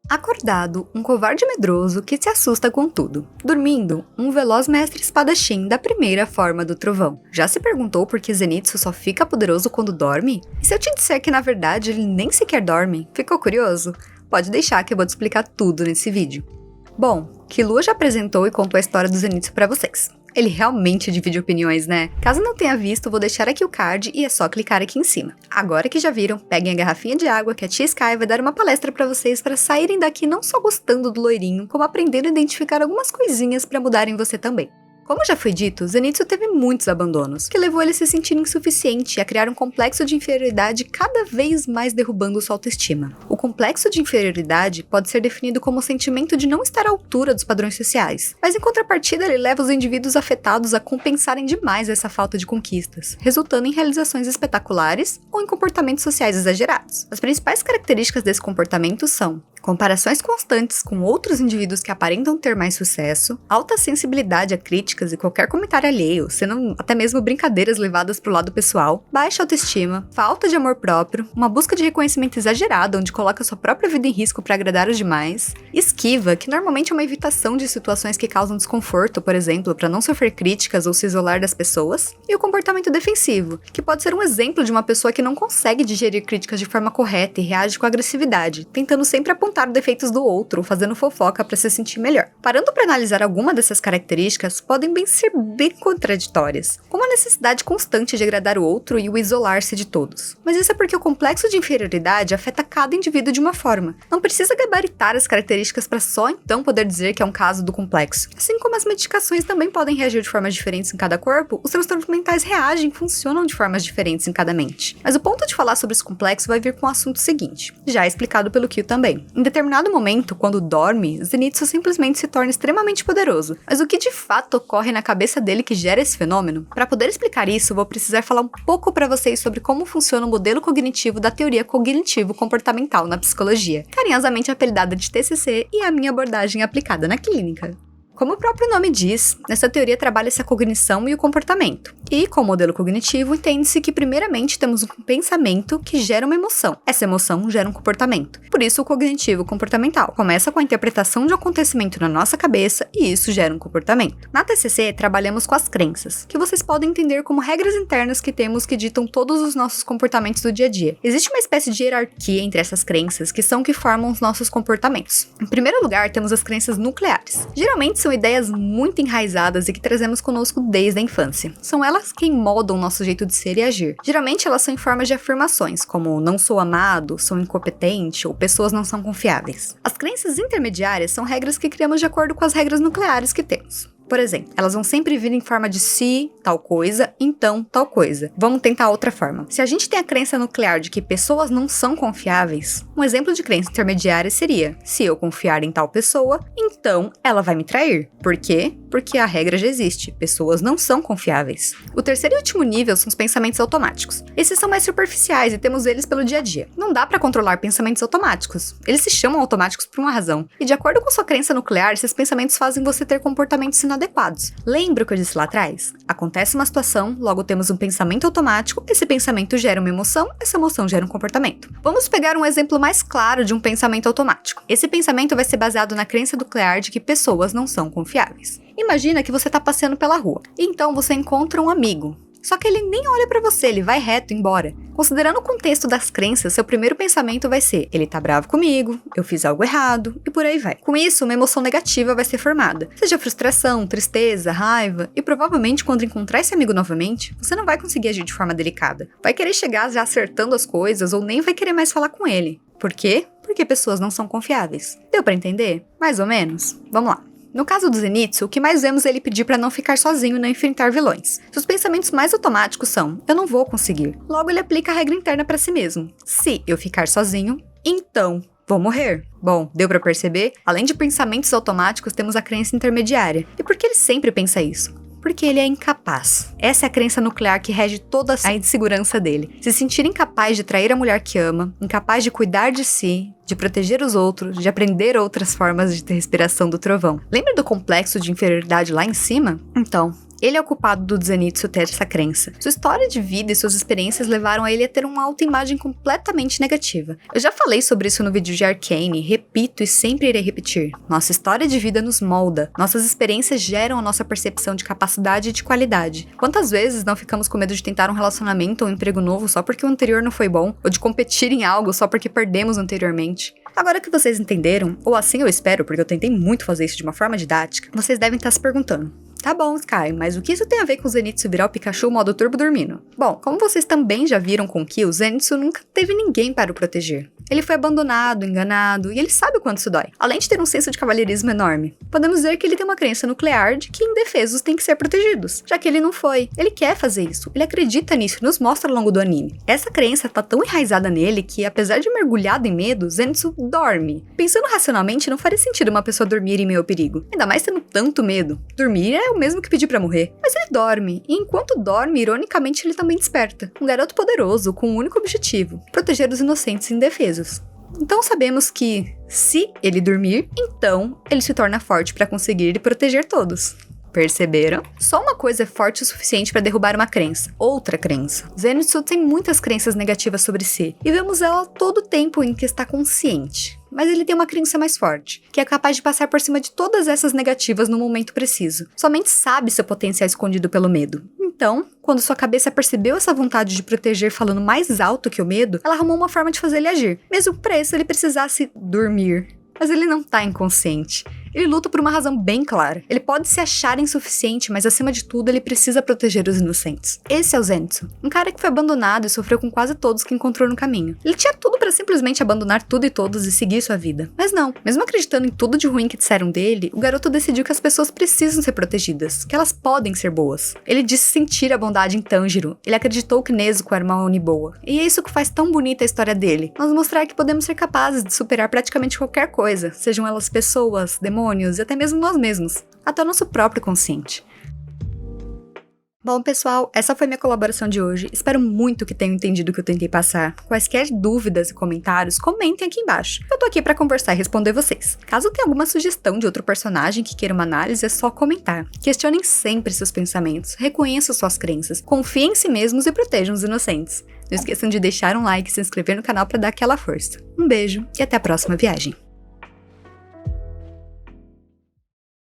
Acordado, um covarde medroso que se assusta com tudo. Dormindo, um veloz mestre espadachim da primeira forma do trovão. Já se perguntou por que Zenitsu só fica poderoso quando dorme? E se eu te disser que na verdade ele nem sequer dorme? Ficou curioso? Pode deixar que eu vou te explicar tudo nesse vídeo. Bom, Killua já apresentou e contou a história do Zenitsu pra vocês. Ele realmente divide opiniões, né? Caso não tenha visto, vou deixar aqui o card e é só clicar aqui em cima. Agora que já viram, peguem a garrafinha de água que a tia Sky vai dar uma palestra pra vocês para saírem daqui não só gostando do loirinho, como aprendendo a identificar algumas coisinhas pra mudarem você também. Como já foi dito, Zenitsu teve muitos abandonos, que levou ele a se sentir insuficiente e a criar um complexo de inferioridade cada vez mais derrubando sua autoestima. O complexo de inferioridade pode ser definido como o sentimento de não estar à altura dos padrões sociais, mas em contrapartida ele leva os indivíduos afetados a compensarem demais essa falta de conquistas, resultando em realizações espetaculares ou em comportamentos sociais exagerados. As principais características desse comportamento são comparações constantes com outros indivíduos que aparentam ter mais sucesso, alta sensibilidade a críticas e qualquer comentário alheio, sendo até mesmo brincadeiras levadas pro lado pessoal, baixa autoestima, falta de amor próprio, uma busca de reconhecimento exagerada onde coloca sua própria vida em risco para agradar os demais, esquiva, que normalmente é uma evitação de situações que causam desconforto, por exemplo, para não sofrer críticas ou se isolar das pessoas, e o comportamento defensivo, que pode ser um exemplo de uma pessoa que não consegue digerir críticas de forma correta e reage com agressividade, tentando sempre apontar defeitos do outro, fazendo fofoca para se sentir melhor. Parando para analisar alguma dessas características, podem ser bem contraditórias, como a necessidade constante de agradar o outro e o isolar-se de todos. Mas isso é porque o complexo de inferioridade afeta cada indivíduo de uma forma. Não precisa gabaritar as características para só então poder dizer que é um caso do complexo. Assim como as medicações também podem reagir de formas diferentes em cada corpo, os transtornos mentais reagem e funcionam de formas diferentes em cada mente. Mas o ponto de falar sobre esse complexo vai vir com o assunto seguinte, já explicado pelo Kyo também. Em determinado momento, quando dorme, Zenitsu simplesmente se torna extremamente poderoso. Mas o que de fato ocorre na cabeça dele que gera esse fenômeno? Para poder explicar isso, vou precisar falar um pouco para vocês sobre como funciona o modelo cognitivo da teoria cognitivo-comportamental na psicologia, carinhosamente apelidada de TCC, e a minha abordagem aplicada na clínica. Como o próprio nome diz, nessa teoria trabalha-se a cognição e o comportamento. E, com o modelo cognitivo, entende-se que primeiramente temos um pensamento que gera uma emoção. Essa emoção gera um comportamento. Por isso, o cognitivo comportamental começa com a interpretação de um acontecimento na nossa cabeça e isso gera um comportamento. Na TCC, trabalhamos com as crenças, que vocês podem entender como regras internas que temos que ditam todos os nossos comportamentos do dia a dia. Existe uma espécie de hierarquia entre essas crenças que são que formam os nossos comportamentos. Em primeiro lugar, temos as crenças nucleares. Geralmente, são ideias muito enraizadas e que trazemos conosco desde a infância. São elas quem moldam nosso jeito de ser e agir. Geralmente elas são em formas de afirmações, como não sou amado, sou incompetente ou pessoas não são confiáveis. As crenças intermediárias são regras que criamos de acordo com as regras nucleares que temos. Por exemplo, elas vão sempre vir em forma de se, tal coisa, então, tal coisa. Vamos tentar outra forma. Se a gente tem a crença nuclear de que pessoas não são confiáveis, um exemplo de crença intermediária seria: se eu confiar em tal pessoa, então ela vai me trair. Por quê? Porque a regra já existe. Pessoas não são confiáveis. O terceiro e último nível são os pensamentos automáticos. Esses são mais superficiais e temos eles pelo dia a dia. Não dá para controlar pensamentos automáticos. Eles se chamam automáticos por uma razão. E de acordo com sua crença nuclear, esses pensamentos fazem você ter comportamentos inadequados. Lembra o que eu disse lá atrás? Acontece uma situação, logo temos um pensamento automático, esse pensamento gera uma emoção, essa emoção gera um comportamento. Vamos pegar um exemplo mais claro de um pensamento automático. Esse pensamento vai ser baseado na crença nuclear de que pessoas não são confiáveis. Imagina que você está passeando pela rua, e então você encontra um amigo. Só que ele nem olha pra você, ele vai reto embora. Considerando o contexto das crenças, seu primeiro pensamento vai ser: ele tá bravo comigo, eu fiz algo errado, e por aí vai. Com isso, uma emoção negativa vai ser formada. Seja frustração, tristeza, raiva, e provavelmente quando encontrar esse amigo novamente, você não vai conseguir agir de forma delicada. Vai querer chegar já acertando as coisas ou nem vai querer mais falar com ele. Por quê? Porque pessoas não são confiáveis. Deu pra entender? Mais ou menos? Vamos lá. No caso do Zenitsu, o que mais vemos é ele pedir para não ficar sozinho e não enfrentar vilões. Seus pensamentos mais automáticos são: eu não vou conseguir. Logo, ele aplica a regra interna para si mesmo: se eu ficar sozinho, então vou morrer. Bom, deu pra perceber? Além de pensamentos automáticos, temos a crença intermediária. E por que ele sempre pensa isso? Porque ele é incapaz. Essa é a crença nuclear que rege toda a insegurança dele. Se sentir incapaz de trair a mulher que ama, incapaz de cuidar de si, de proteger os outros, de aprender outras formas de respiração do trovão. Lembra do complexo de inferioridade lá em cima? Então, Ele é o culpado do Zenitsu ter essa crença. Sua história de vida e suas experiências levaram a ele a ter uma autoimagem completamente negativa. Eu já falei sobre isso no vídeo de Arcane, repito e sempre irei repetir. Nossa história de vida nos molda. Nossas experiências geram a nossa percepção de capacidade e de qualidade. Quantas vezes não ficamos com medo de tentar um relacionamento ou um emprego novo só porque o anterior não foi bom? Ou de competir em algo só porque perdemos anteriormente? Agora que vocês entenderam, ou assim eu espero, porque eu tentei muito fazer isso de uma forma didática, vocês devem estar se perguntando: tá bom, Sky, mas o que isso tem a ver com o Zenitsu virar o Pikachu modo turbo dormindo? Bom, como vocês também já viram com Ki, o Zenitsu nunca teve ninguém para o proteger. Ele foi abandonado, enganado, e ele sabe o quanto isso dói, além de ter um senso de cavalheirismo enorme. Podemos dizer que ele tem uma crença nuclear de que indefesos têm que ser protegidos, já que ele não foi. Ele quer fazer isso, ele acredita nisso e nos mostra ao longo do anime. Essa crença tá tão enraizada nele que, apesar de mergulhado em medo, Zenitsu dorme. Pensando racionalmente, não faria sentido uma pessoa dormir em meio ao perigo, ainda mais tendo tanto medo. Dormir é o mesmo que pedir pra morrer. Mas ele dorme, e enquanto dorme, ironicamente, ele também desperta. Um garoto poderoso com um único objetivo: proteger os inocentes e indefesos. Então sabemos que, se ele dormir, então ele se torna forte para conseguir e proteger todos. Perceberam? Só uma coisa é forte o suficiente para derrubar uma crença, outra crença. Zenitsu tem muitas crenças negativas sobre si, e vemos ela todo o tempo em que está consciente. Mas ele tem uma crença mais forte, que é capaz de passar por cima de todas essas negativas no momento preciso. Somente sabe seu potencial escondido pelo medo. Então, quando sua cabeça percebeu essa vontade de proteger falando mais alto que o medo, ela arrumou uma forma de fazer ele agir, mesmo que para isso ele precisasse dormir. Mas ele não tá inconsciente. Ele luta por uma razão bem clara. Ele pode se achar insuficiente, mas acima de tudo ele precisa proteger os inocentes. Esse é o Zenitsu, um cara que foi abandonado e sofreu com quase todos que encontrou no caminho. Ele tinha tudo pra simplesmente abandonar tudo e todos e seguir sua vida. Mas não, mesmo acreditando em tudo de ruim que disseram dele, o garoto decidiu que as pessoas precisam ser protegidas, que elas podem ser boas. Ele disse sentir a bondade em Tanjiro. Ele acreditou que Nezuko era uma Oni boa. E é isso que faz tão bonita a história dele. Nós mostrar que podemos ser capazes de superar praticamente qualquer coisa, sejam elas pessoas, demônios e até mesmo nós mesmos, até o nosso próprio consciente. Bom, pessoal, essa foi minha colaboração de hoje. Espero muito que tenham entendido o que eu tentei passar. Quaisquer dúvidas e comentários, comentem aqui embaixo. Eu tô aqui pra conversar e responder vocês. Caso tenha alguma sugestão de outro personagem que queira uma análise, é só comentar. Questionem sempre seus pensamentos, reconheçam suas crenças, confiem em si mesmos e protejam os inocentes. Não esqueçam de deixar um like e se inscrever no canal pra dar aquela força. Um beijo e até a próxima viagem.